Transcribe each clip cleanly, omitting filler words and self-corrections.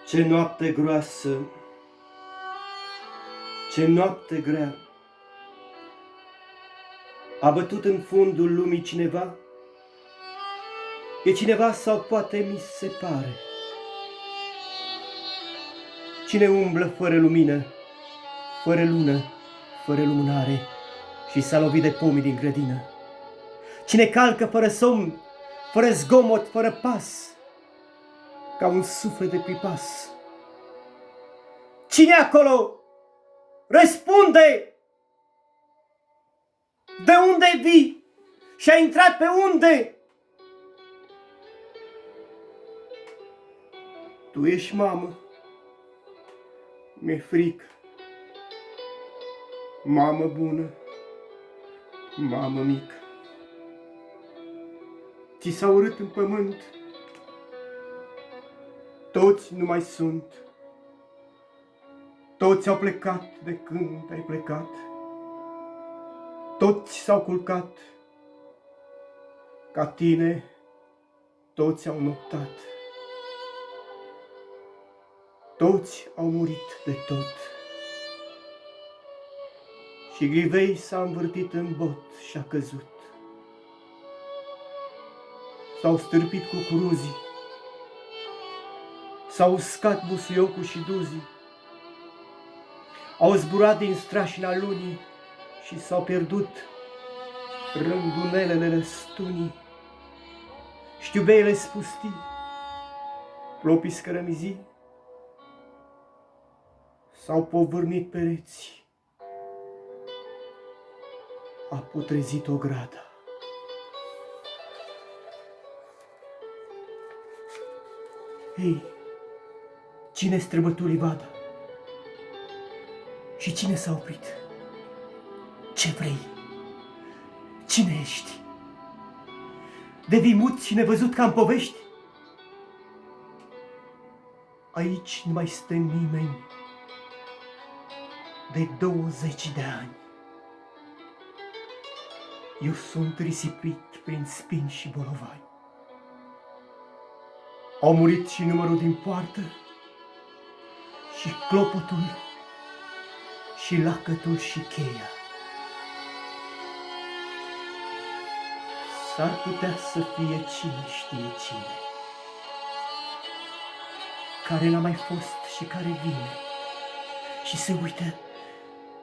Ce noapte groasă, ce noapte grea. A bătut în fundul lumii cineva? E cineva sau poate mi se pare? Cine umblă fără lumină, fără lună, fără lumânare și s-a lovit de pomii din grădină? Cine calcă fără somn, fără zgomot, fără pas, ca un suflet de pripas? Cine acolo? Răspunde! De unde vii? Și ai intrat pe unde? Tu ești mamă, mi-e frică, mamă bună, mamă mică. Ți s-a urât în pământ, toți nu mai sunt, toți au plecat de când ai plecat, toți s-au culcat, ca tine toți au noptat, toți au murit de tot. Și grivei s-a învârtit în bot și-a căzut. S-au stârpit cucuruzii, s-au uscat busuiocul și duzii, au zburat din strașina lunii și s-au pierdut rândunelele răstunii. Știubeile spustii, plopii scărămizii, s-au povârnit pereți, a putrezit ograda. Ei, cine străbătu livada? Și cine s-a oprit? Ce vrei? Cine ești? Devii mut și nevăzut ca în povești? Aici nu mai stă nimeni de 20 de ani. Eu sunt risipit prin spini și bolovani. Au murit și numărul din poartă, și clopotul, și lacătul, și cheia. S-ar putea să fie cine știe cine, care n-a mai fost și care vine și se uită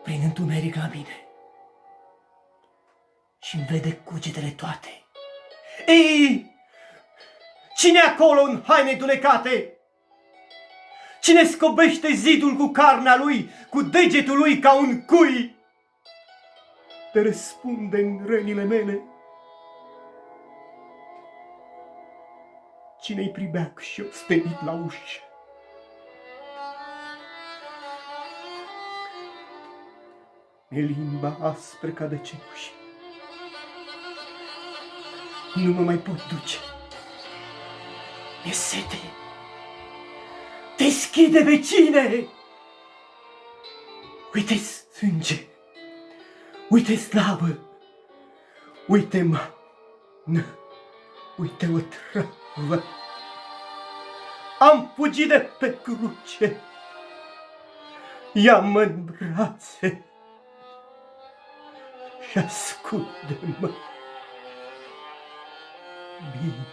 prin întuneric la mine și-mi vede cugetele toate. Ei! Cine acolo în haine întunecate? Cine scobește zidul cu carnea lui, cu degetul lui ca un cui? Te răspunde în rănile mele. Cine-i pribeac și ostenit la ușă? E limba aspră ca de cenușă. Nu mă mai pot duce. E sete. Deschide, vecine! Uite sânge, uite slavă, uite mană, uite o travă. Am fugit de pe cruce, ia-mă în brațe și ascunde-mă bine.